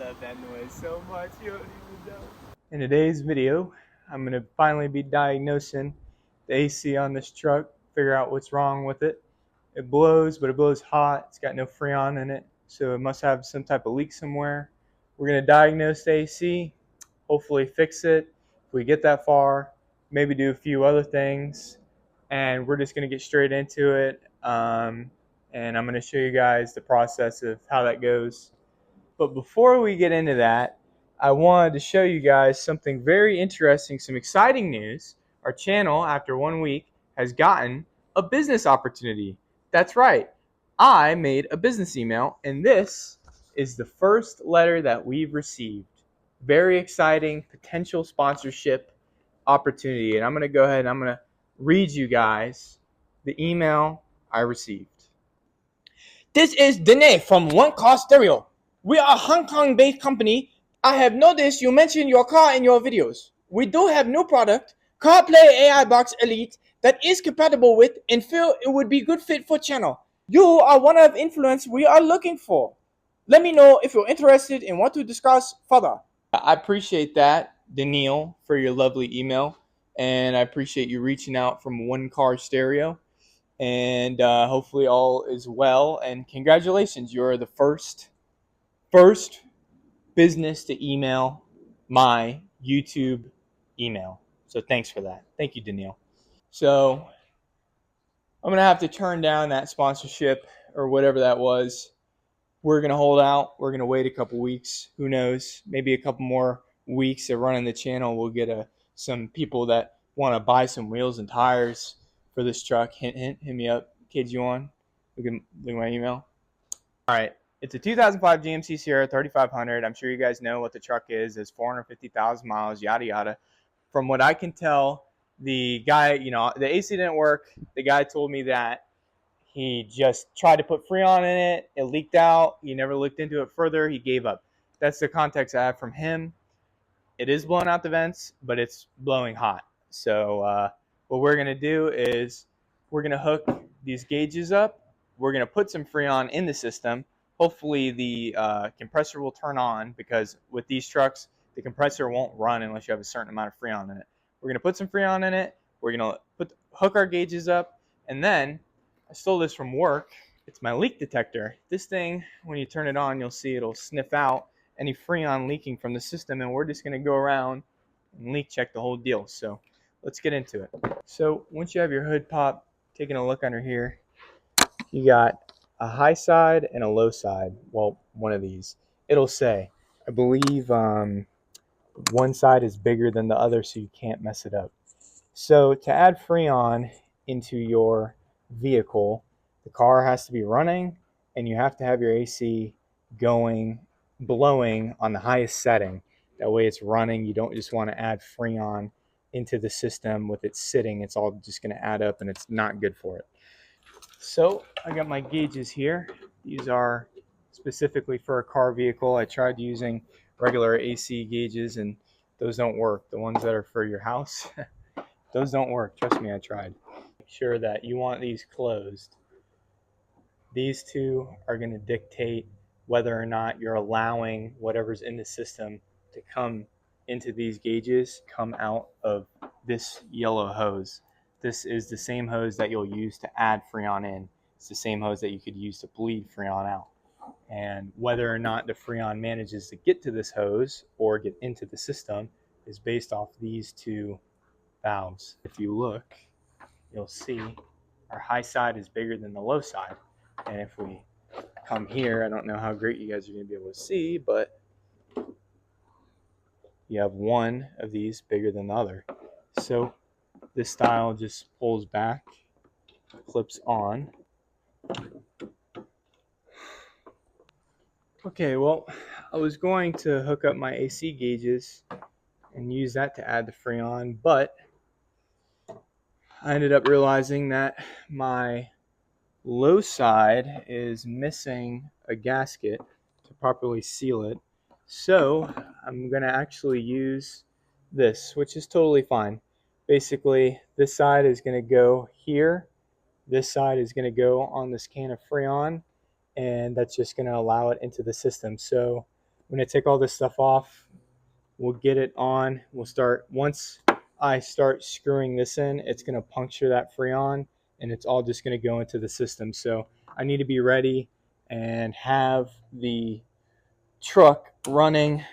love that noise so much, you don't even know. In today's video, I'm going to finally be diagnosing the AC on this truck, figure out what's wrong with it. It blows, but it blows hot. It's got no Freon in it, so it must have some type of leak somewhere. We're going to diagnose the AC, hopefully fix it. If we get that far, maybe do a few other things, and we're just going to get straight into it. And I'm going to show you guys the process of how that goes. But before we get into that, I wanted to show you guys something very interesting, some exciting news. Our channel, after 1 week, has gotten a business opportunity. That's right. I made a business email, and this is the first letter that we've received. Very exciting potential sponsorship opportunity. And I'm going to go ahead and I'm going to read you guys the email I received. This is Dene from One Car Stereo. We are a Hong Kong-based company. I have noticed you mention your car in your videos. We do have new product, CarPlay AI Box Elite, that is compatible with and feel it would be good fit for channel. You are one of influence we are looking for. Let me know if you're interested and want to discuss further. I appreciate that, Daniil, for your lovely email, and I appreciate you reaching out from One Car Stereo. And hopefully all is well, and congratulations, you're the first business to email my YouTube email, so thanks for that. Thank you, Daniil. So I'm gonna have to turn down that sponsorship or whatever that was. We're gonna hold out. We're gonna wait a couple weeks. Who knows, maybe a couple more weeks of running the channel, we'll get some people that want to buy some wheels and tires for this truck. Hint, hit me up. Kids, you on? Look at my email. All right. It's a 2005 GMC Sierra 3500. I'm sure you guys know what the truck is. It's 450,000 miles, yada, yada. From what I can tell, the guy, the AC didn't work. The guy told me that he just tried to put Freon in it. It leaked out. He never looked into it further. He gave up. That's the context I have from him. It is blowing out the vents, but it's blowing hot. So what we're going to do is we're going to hook these gauges up. We're going to put some Freon in the system. Hopefully the compressor will turn on, because with these trucks, the compressor won't run unless you have a certain amount of Freon in it. We're going to put some Freon in it. We're going to hook our gauges up. And then I stole this from work. It's my leak detector. This thing, when you turn it on, you'll see it'll sniff out any Freon leaking from the system, and we're just going to go around and leak check the whole deal. So let's get into it. So once you have your hood pop, taking a look under here, you got a high side and a low side. Well, one of these. It'll say, I believe one side is bigger than the other, so you can't mess it up. So to add Freon into your vehicle, the car has to be running, and you have to have your AC blowing on the highest setting. That way it's running. You don't just want to add Freon into the system with it sitting. It's all just going to add up, and it's not good for it. So I got my gauges here. These are specifically for a car vehicle. I tried using regular AC gauges, and those don't work. The ones that are for your house, those don't work. Trust me, I tried. Make sure that you want these closed. These two are going to dictate whether or not you're allowing whatever's in the system to come into these gauges, come out of this yellow hose. This is the same hose that you'll use to add Freon in. It's the same hose that you could use to bleed Freon out. And whether or not the Freon manages to get to this hose or get into the system is based off these two valves. If you look, you'll see our high side is bigger than the low side. And if we come here, I don't know how great you guys are going to be able to see, but you have one of these bigger than the other. So this style just pulls back, clips on. Okay, well, I was going to hook up my AC gauges and use that to add the Freon, but I ended up realizing that my low side is missing a gasket to properly seal it. So I'm going to actually use this, which is totally fine. Basically, this side is going to go here. This side is going to go on this can of Freon, and that's just going to allow it into the system. So I'm going to take all this stuff off. We'll get it on. We'll start. Once I start screwing this in, it's going to puncture that Freon, and it's all just going to go into the system. So I need to be ready and have the truck running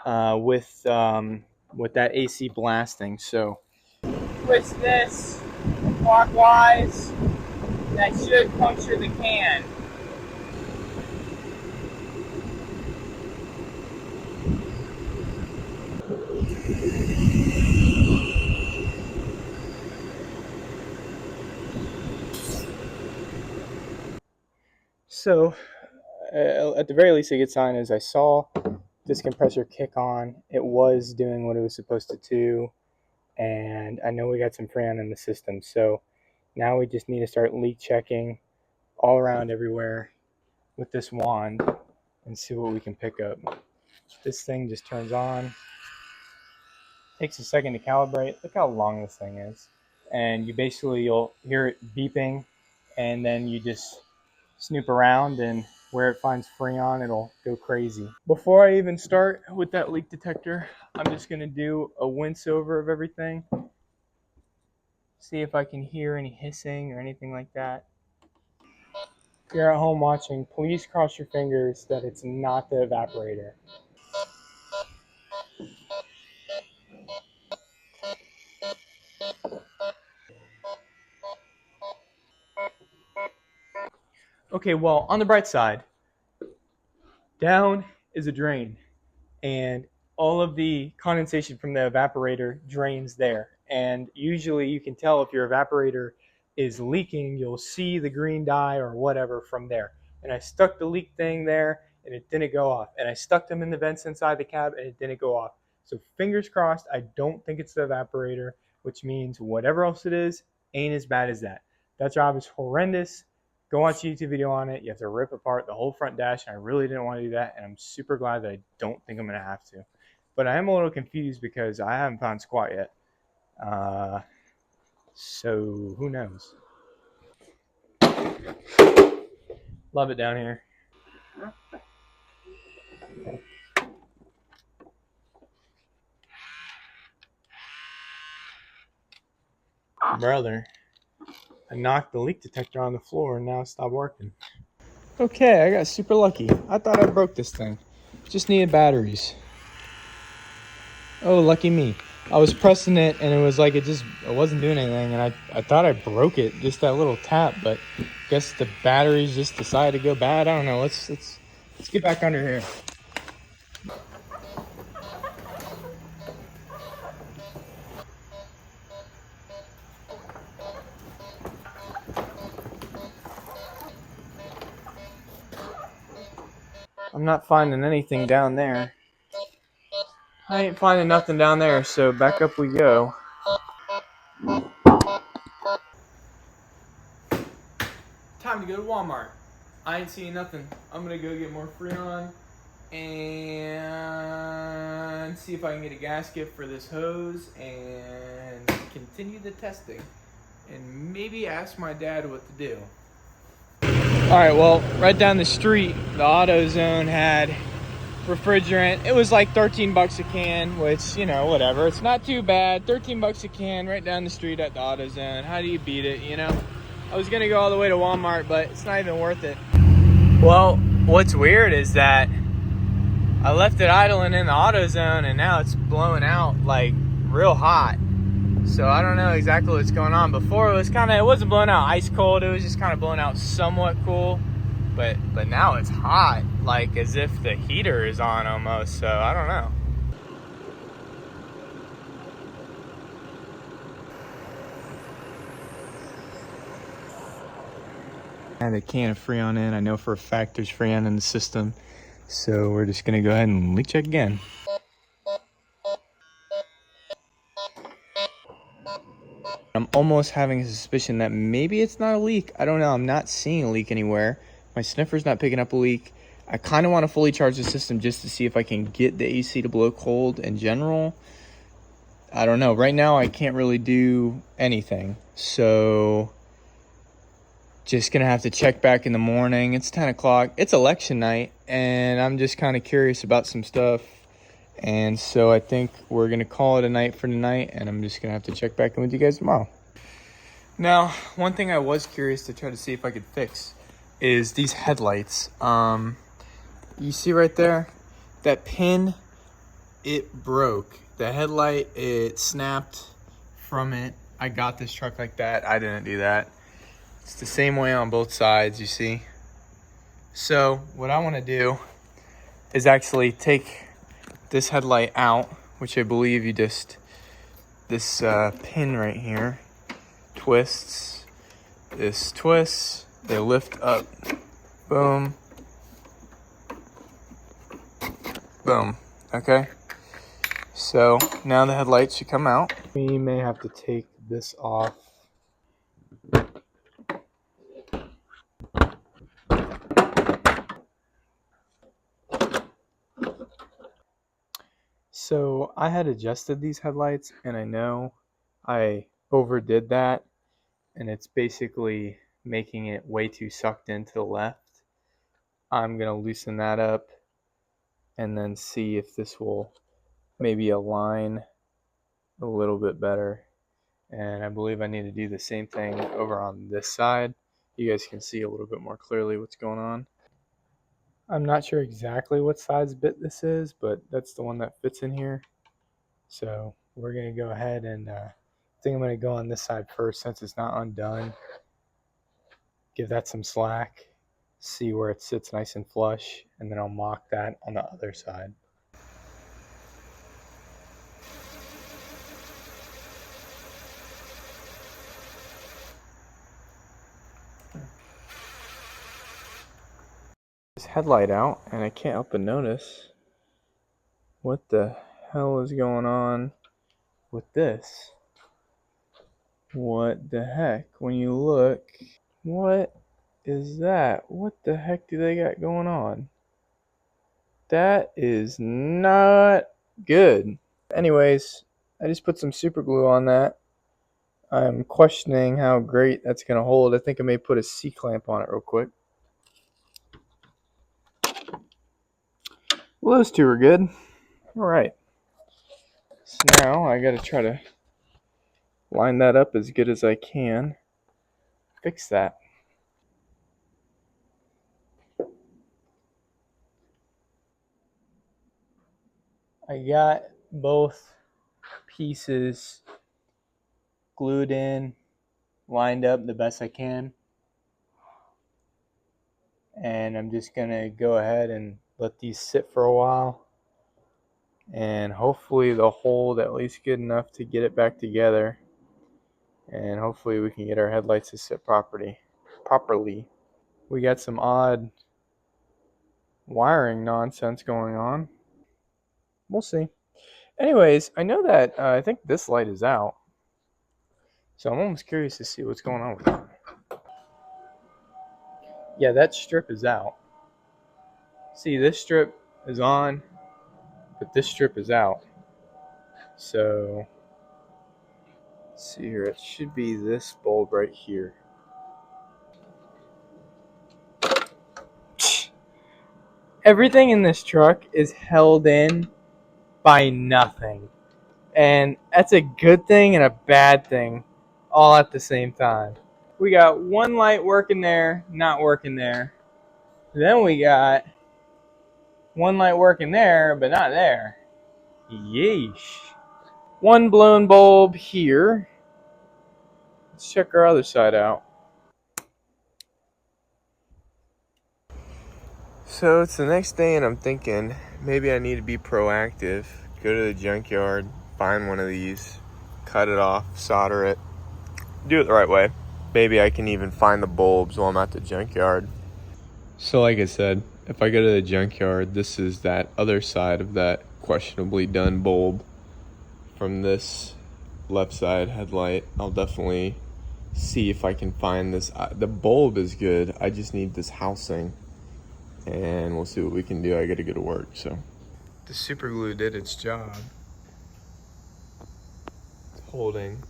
with that AC blasting. So twist this clockwise. That should puncture the can. So at the very least, a good sign is I saw this compressor kick on. It was doing what it was supposed to do, and I know we got some freon in the system. So now we just need to start leak checking all around everywhere with this wand and see what we can pick up. This thing just turns on. Takes a second to calibrate. Look how long this thing is. And you'll hear it beeping, and then you just snoop around, and where it finds freon, it'll go crazy. Before I even start with that leak detector, I'm just going to do a once over of everything. See if I can hear any hissing or anything like that. If you're at home watching, please cross your fingers that it's not the evaporator. Okay, well, on the bright side, down is a drain, and all of the condensation from the evaporator drains there. And usually you can tell if your evaporator is leaking. You'll see the green dye or whatever from there. And I stuck the leak thing there, and it didn't go off. And I stuck them in the vents inside the cab, and it didn't go off. So fingers crossed, I don't think it's the evaporator, which means whatever else it is ain't as bad as that. That job is horrendous. Go watch a YouTube video on it. You have to rip apart the whole front dash, and I really didn't want to do that, and I'm super glad that I don't think I'm going to have to. But I am a little confused because I haven't found squat yet. So who knows? Love it down here. Brother, I knocked the leak detector on the floor and now it stopped working. Okay, I got super lucky. I thought I broke this thing. Just needed batteries. Oh, lucky me. I was pressing it and it was like it wasn't doing anything, and I thought I broke it, just that little tap, but I guess the batteries just decided to go bad. I don't know. Let's get back under here. I'm not finding anything down there. I ain't finding nothing down there, so back up we go. Time to go to Walmart. I ain't seeing nothing. I'm gonna go get more Freon and see if I can get a gasket for this hose and continue the testing and maybe ask my dad what to do. Alright, well, right down the street, the AutoZone had refrigerant. It was like 13 bucks a can, which, you know, whatever. It's not too bad. 13 bucks a can right down the street at the AutoZone. How do you beat it, you know? I was gonna go all the way to Walmart, but it's not even worth it. Well, what's weird is that I left it idling in the AutoZone and now it's blowing out like real hot. So I don't know exactly what's going on. Before it wasn't blowing out ice cold, it was just kind of blowing out somewhat cool. But now it's hot, like as if the heater is on almost, so I don't know. I have a can of Freon in. I know for a fact there's Freon in the system. So we're just gonna go ahead and leak check again. I'm almost having a suspicion that maybe it's not a leak. I don't know. I'm not seeing a leak anywhere. My sniffer's not picking up a leak. I kind of want to fully charge the system just to see if I can get the AC to blow cold in general. I don't know. Right now, I can't really do anything. So Just gonna have to check back in the morning. It's 10 o'clock. It's election night, and I'm just kind of curious about some stuff. And so I think we're gonna call it a night for tonight, and I'm just gonna have to check back in with you guys tomorrow. Now, one thing I was curious to try to see if I could fix is these headlights. You see right there, that pin, it broke. The headlight, it snapped from it. I got this truck like that. I didn't do that. It's the same way on both sides, you see. So what I want to do is actually take this headlight out, which I believe you just, this pin right here twists. This twists, they lift up, boom, boom, okay? So now the headlights should come out. We may have to take this off. So I had adjusted these headlights, and I know I overdid that, and it's basically making it way too sucked into the left. I'm gonna loosen that up and then see if this will maybe align a little bit better. And I believe I need to do the same thing over on this side. You guys can see a little bit more clearly what's going on. I'm not sure exactly what size bit this is, but that's the one that fits in here. So we're gonna go ahead and I think I'm gonna go on this side first since it's not undone. Give that some slack, see where it sits nice and flush, and then I'll mock that on the other side. This headlight out, and I can't help but notice what the hell is going on with this. What the heck? When you look, what is that? What the heck do they got going on? That is not good. Anyways, I just put some super glue on that. I'm questioning how great that's going to hold. I think I may put a C-clamp on it real quick. Well, those two are good. All right. So now I got to try to line that up as good as I can. Fix that. I got both pieces glued in, lined up the best I can. And I'm just going to go ahead and let these sit for a while. And hopefully they'll hold at least good enough to get it back together. And hopefully we can get our headlights to sit properly. We got some odd wiring nonsense going on. We'll see. Anyways, I know that I think this light is out. So I'm almost curious to see what's going on with that. Yeah, that strip is out. See, this strip is on, but this strip is out. So, let's see here. It should be this bulb right here. Everything in this truck is held in by nothing. And that's a good thing and a bad thing all at the same time. We got one light working there, not working there. Then we got one light working there, but not there. Yeesh. One blown bulb here. Let's check our other side out. So it's the next day and I'm thinking maybe I need to be proactive. Go to the junkyard, find one of these, cut it off, solder it, do it the right way. Maybe I can even find the bulbs while I'm at the junkyard. So like I said, if I go to the junkyard, this is that other side of that questionably done bulb from this left side headlight. I'll definitely see if I can find this. The bulb is good. I just need this housing. And we'll see what we can do. I gotta go to work, so. The super glue did its job. It's holding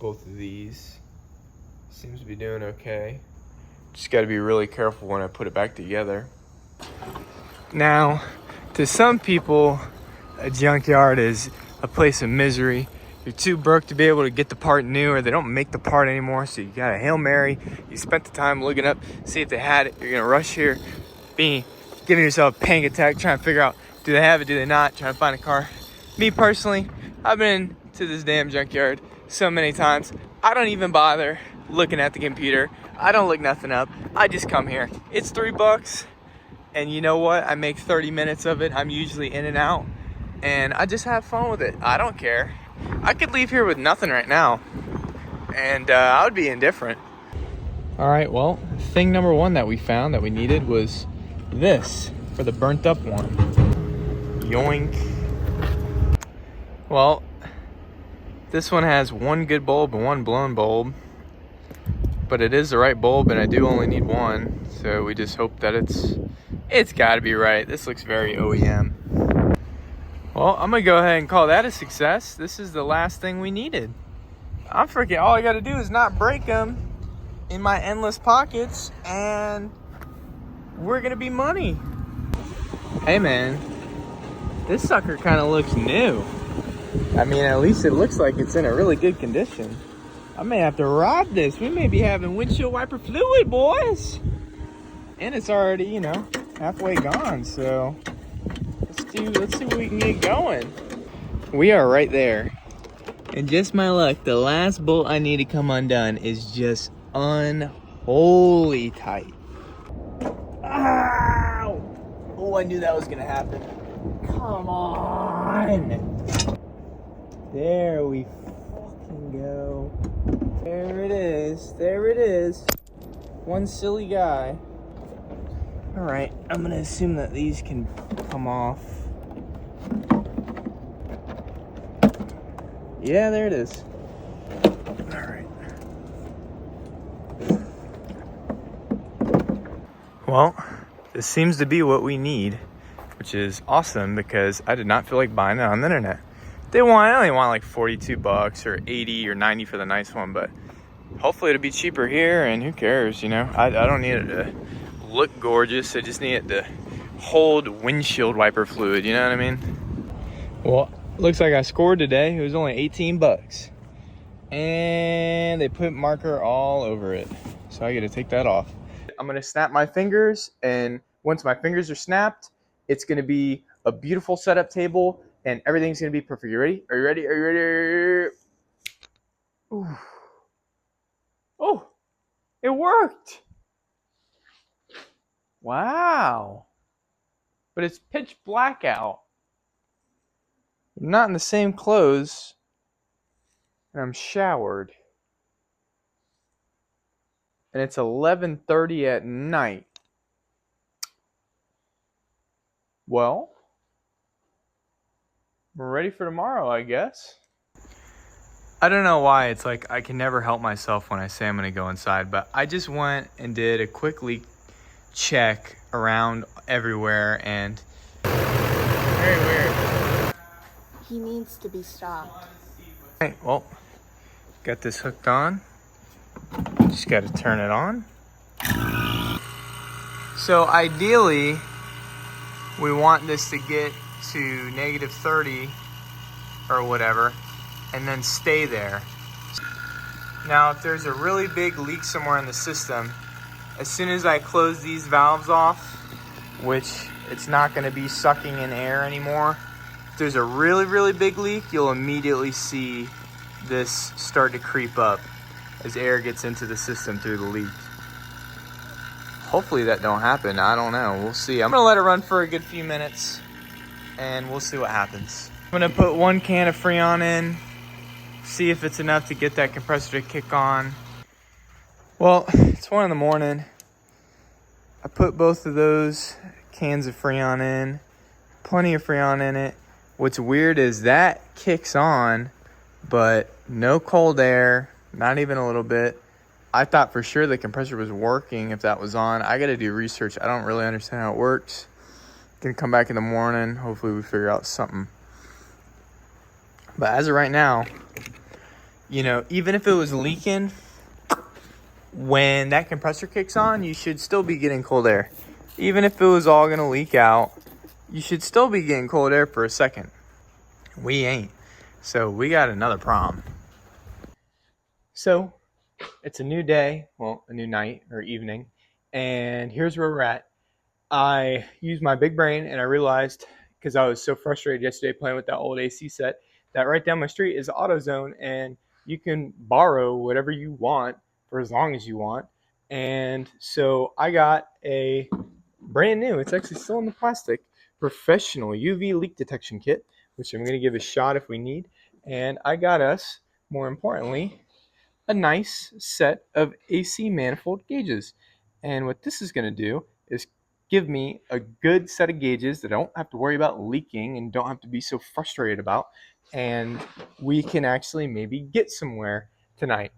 both of these Seems to be doing okay. Just got to be really careful when I put it back together. Now, to some people, a junkyard is a place of misery. You're too broke to be able to get the part new, or they don't make the part anymore, so you got a Hail Mary. You spent the time looking up, see if they had it. You're gonna rush here, giving yourself a panic attack, trying to figure out, do they have it, do they not, trying to find a car. Me personally, I've been to this damn junkyard so many times, I don't even bother looking at the computer. I don't look nothing up. I just come here. It's $3, and you know what? I make 30 minutes of it. I'm usually in and out, and I just have fun with it. I don't care. I could leave here with nothing right now, and I would be indifferent. All right, well, thing number one that we found that we needed was this for the burnt up one. Yoink. Well, this one has one good bulb and one blown bulb, but it is the right bulb, and I do only need one, so we just hope that it's got to be right. This looks very OEM. Well, I'm gonna go ahead and call that a success. This is the last thing we needed. I'm freaking, all I gotta do is not break them in my endless pockets, and we're gonna be money. Hey man, this sucker kind of looks new. I mean, at least it looks like it's in a really good condition. I may have to rob this. We may be having windshield wiper fluid, boys. And it's already, you know, halfway gone, so let's see what we can get going. We are right there. And just my luck, the last bolt I need to come undone is just unholy tight. Ow! Oh, I knew that was gonna happen. Come on! There we fucking go. There it is. There it is. One silly guy. Alright, I'm gonna assume that these can come off. Yeah, there it is. Alright. Well, this seems to be what we need, which is awesome because I did not feel like buying it on the internet. I only want like $42 or 80 or 90 for the nice one, but hopefully it'll be cheaper here, and who cares, you know? I don't need it to look gorgeous. I just need it to hold windshield wiper fluid, you know what I mean? Well, looks like I scored today. It was only 18 bucks, and they put marker all over it, so I gotta take that off. I'm gonna snap my fingers, and once my fingers are snapped, it's gonna be a beautiful setup table, and everything's gonna be perfect. You ready? Are you ready? Are you ready? Ooh. Oh, it worked. Wow. But it's pitch black out. I'm not in the same clothes, and I'm showered. And it's 11:30 at night. Well, we're ready for tomorrow, I guess. I don't know why it's like I can never help myself when I say I'm gonna go inside, but I just went and did a quick leak check around everywhere, and very weird. He needs to be stopped. Right, well, got this hooked on. Just got to turn it on. So ideally, we want this to get to -30 or whatever, and then stay there. Now, if there's a really big leak somewhere in the system, as soon as I close these valves off, which it's not going to be sucking in air anymore, if there's a really, really big leak, you'll immediately see this start to creep up as air gets into the system through the leak. Hopefully that don't happen. I don't know. We'll see. I'm going to let it run for a good few minutes, and we'll see what happens. I'm going to put 1 can of Freon in, see if it's enough to get that compressor to kick on. Well, it's 1 in the morning. I put both of those cans of Freon in, plenty of Freon in it. What's weird is that kicks on, but no cold air, not even a little bit. I thought for sure the compressor was working if that was on. I got to do research. I don't really understand how it works. Gonna come back in the morning. Hopefully we figure out something. But as of right now, you know, even if it was leaking, when that compressor kicks on, you should still be getting cold air. Even if it was all gonna leak out, you should still be getting cold air for a second. We ain't. So we got another problem. So it's a new day, well, a new night or evening, and here's where we're at. I used my big brain and I realized, because I was so frustrated yesterday playing with that old AC set, that right down my street is AutoZone and you can borrow whatever you want for as long as you want. And so I got a brand new, it's actually still in the plastic, professional UV leak detection kit, which I'm going to give a shot if we need. And I got us, more importantly, a nice set of AC manifold gauges. And what this is going to do is give me a good set of gauges that I don't have to worry about leaking and don't have to be so frustrated about. And we can actually maybe get somewhere tonight.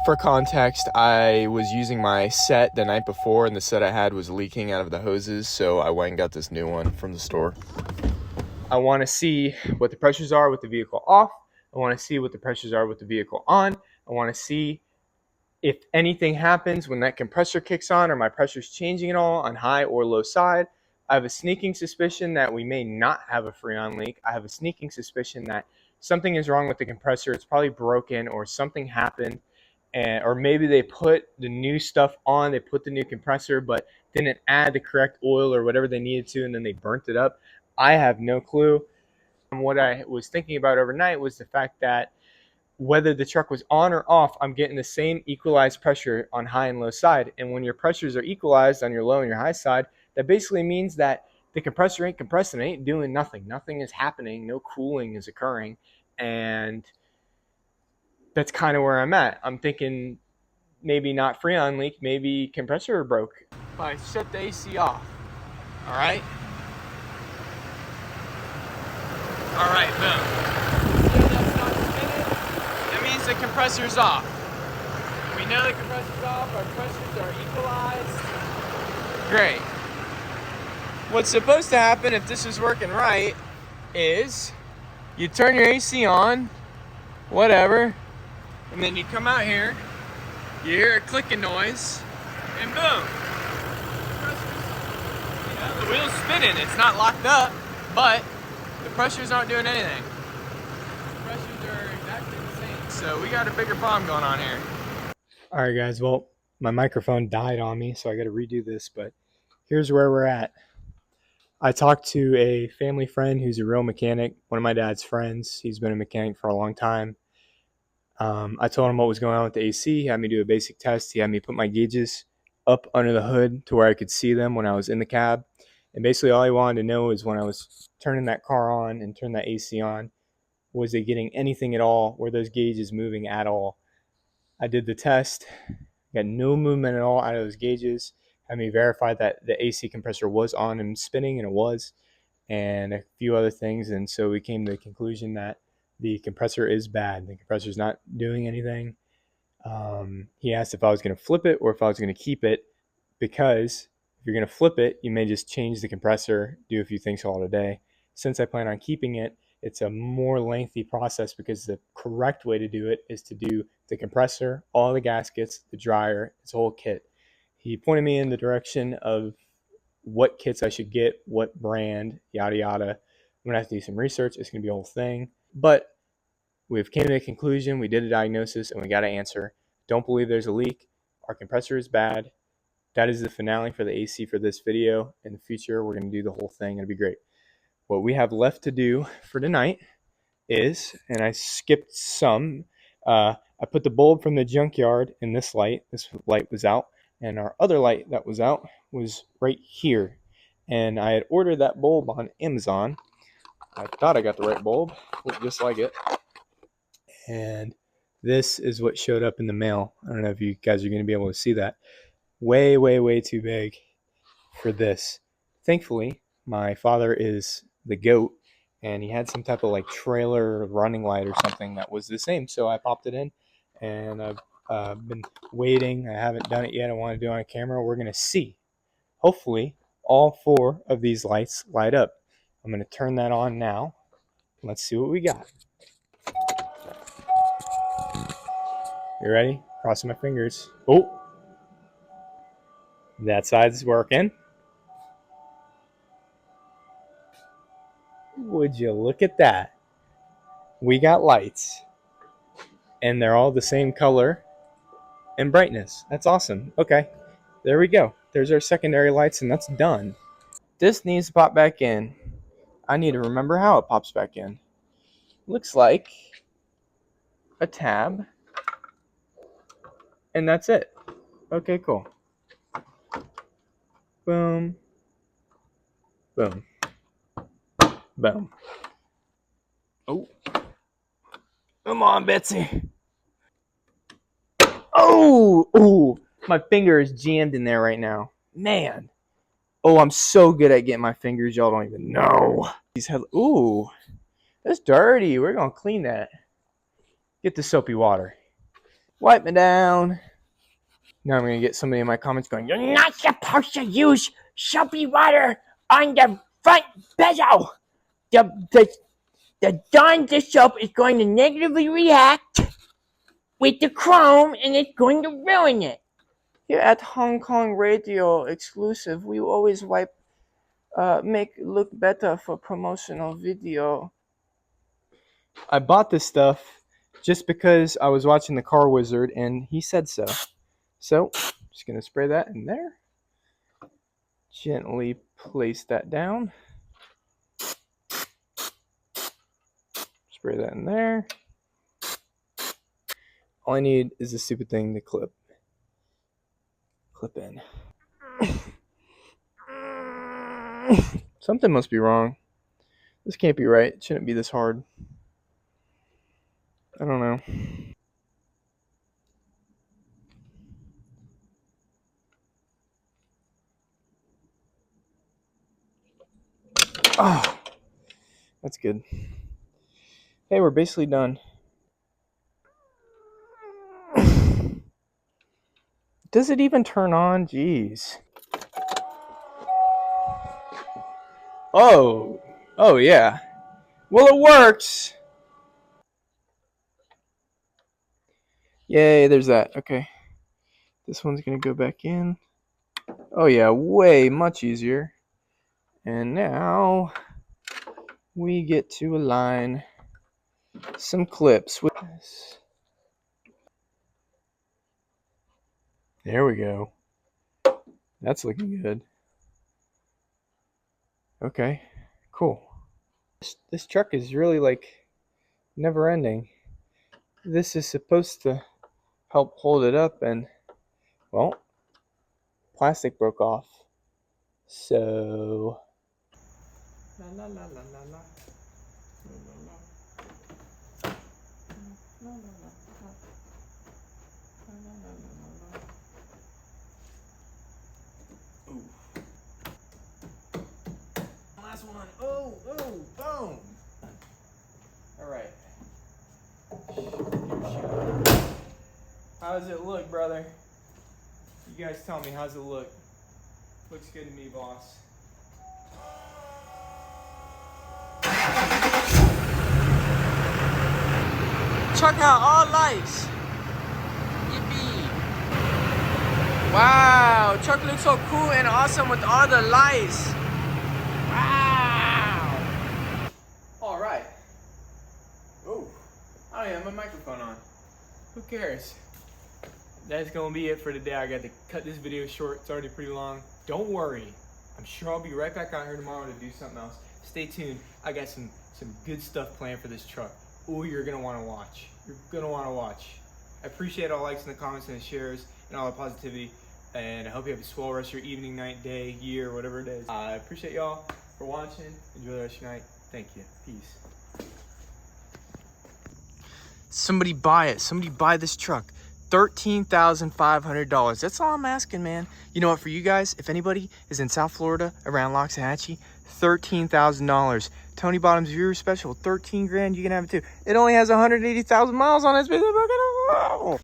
For context, I was using my set the night before and the set I had was leaking out of the hoses, so I went and got this new one from the store. I want to see what the pressures are with the vehicle off. I want to see what the pressures are with the vehicle on. I want to see if anything happens when that compressor kicks on or my pressure's changing at all on high or low side. I have a sneaking suspicion that we may not have a freon leak. I have a sneaking suspicion that something is wrong with the compressor. It's probably broken or something happened. Or maybe they put the new stuff on, they put the new compressor, but didn't add the correct oil or whatever they needed to, and then they burnt it up. I have no clue. What I was thinking about overnight was the fact that whether the truck was on or off, I'm getting the same equalized pressure on high and low side. And when your pressures are equalized on your low and your high side, that basically means that the compressor ain't compressing, it ain't doing nothing. Nothing is happening, no cooling is occurring. And that's kind of where I'm at. I'm thinking maybe not freon leak, maybe compressor broke. I shut the AC off. All right. All right, boom. See how that's not spinning? That means the compressor's off. We know the compressor's off. Our pressures are equalized. Great. What's supposed to happen if this is working right is you turn your AC on, whatever, and then you come out here, you hear a clicking noise, and boom. The wheel's spinning. It's not locked up, but the pressures aren't doing anything. The pressures are exactly the same. So we got a bigger problem going on here. All right, guys. Well, my microphone died on me, so I got to redo this, but here's where we're at. I talked to a family friend who's a real mechanic, one of my dad's friends. He's been a mechanic for a long time. I told him what was going on with the AC. He had me do a basic test. He had me put my gauges up under the hood to where I could see them when I was in the cab. And basically all he wanted to know is when I was turning that car on and turning that AC on, was they getting anything at all? Were those gauges moving at all? I did the test, got no movement at all out of those gauges. Had me verify that the AC compressor was on and spinning, and it was, and a few other things. And so we came to the conclusion that the compressor is bad. The compressor's not doing anything. He asked if I was going to flip it or if I was going to keep it, because if you're going to flip it, you may just change the compressor, do a few things all today. Since I plan on keeping it, it's a more lengthy process because the correct way to do it is to do the compressor, all the gaskets, the dryer, its whole kit. He pointed me in the direction of what kits I should get, what brand, yada yada. I'm gonna have to do some research. It's gonna be a whole thing, but we've came to a conclusion. We did a diagnosis, and we got an answer. Don't believe there's a leak. Our compressor is bad. That is the finale for the AC for this video. In the future, we're gonna do the whole thing. It'll be great. What we have left to do for tonight is, and I skipped some, I put the bulb from the junkyard in this light. This light was out, and our other light that was out was right here. And I had ordered that bulb on Amazon. I thought I got the right bulb, looked just like it. And this is what showed up in the mail. I don't know if you guys are going to be able to see that. Way, way, way too big for this. Thankfully, my father is the goat, and he had some type of like trailer running light or something that was the same. So I popped it in, and I've been waiting. I haven't done it yet. I want to do it on camera. We're going to see. Hopefully, all 4 of these lights light up. I'm going to turn that on now. Let's see what we got. You ready? Crossing my fingers. Oh, That side's working. Would you look at that? We got lights, and they're all the same color and brightness. That's awesome. Okay, there we go. There's our secondary lights, and that's done. This needs to pop back in. I need to remember how it pops back in. Looks like a tab, and that's it. Okay, cool. Boom. Boom. Boom. Oh. Come on, Betsy. Oh! Oh! My finger is jammed in there right now. Man. Oh, I'm so good at getting my fingers. Y'all don't even know. Ooh. That's dirty. We're going to clean that. Get the soapy water. Wipe me down. Now I'm going to get somebody in my comments going, "You're not supposed to use soapy water on the front bezel. The darn dish soap is going to negatively react with the chrome and it's going to ruin it." Here at Hong Kong Radio Exclusive, we always make look better for promotional video. I bought this stuff just because I was watching the Car Wizard and he said so. So, just going to spray that in there. Gently place that down. Spray that in there. All I need is this stupid thing to clip in. Something must be wrong. This can't be right. It shouldn't be this hard. I don't know. Oh, that's good. Hey, we're basically done. Does it even turn on? Jeez. Oh yeah. Well, it works. Yay, there's that. Okay. This one's going to go back in. Oh yeah, way much easier. And now we get to align some clips with this. There we go. That's looking good. Okay, cool. This truck is really like never ending. This is supposed to help hold it up, and well, plastic broke off. So la la la la la la. Ooh. Last one. Oh, boom. All right. How does it look, brother? You guys tell me, how's it look? Looks good to me, boss. Check out all lights. Yippee. Wow, truck looks so cool and awesome with all the lights. Wow. All right. Oh, I don't have my microphone on. Who cares? That's gonna be it for today. I got to cut this video short. It's already pretty long. Don't worry. I'm sure I'll be right back out here tomorrow to do something else. Stay tuned. I got some good stuff planned for this truck. Oh, you're gonna want to watch. You're gonna want to watch. I appreciate all the likes and the comments and the shares and all the positivity. And I hope you have a swell rest of your evening, night, day, year, whatever it is. I appreciate y'all for watching. Enjoy the rest of your night. Thank you. Peace. Somebody buy it. Somebody buy this truck. $13,500. That's all I'm asking, man. You know what, for you guys, if anybody is in South Florida around Loxahatchee, $13,000. Tony Bottom's viewer special, 13 grand, you can have it too. It only has 180,000 miles on it.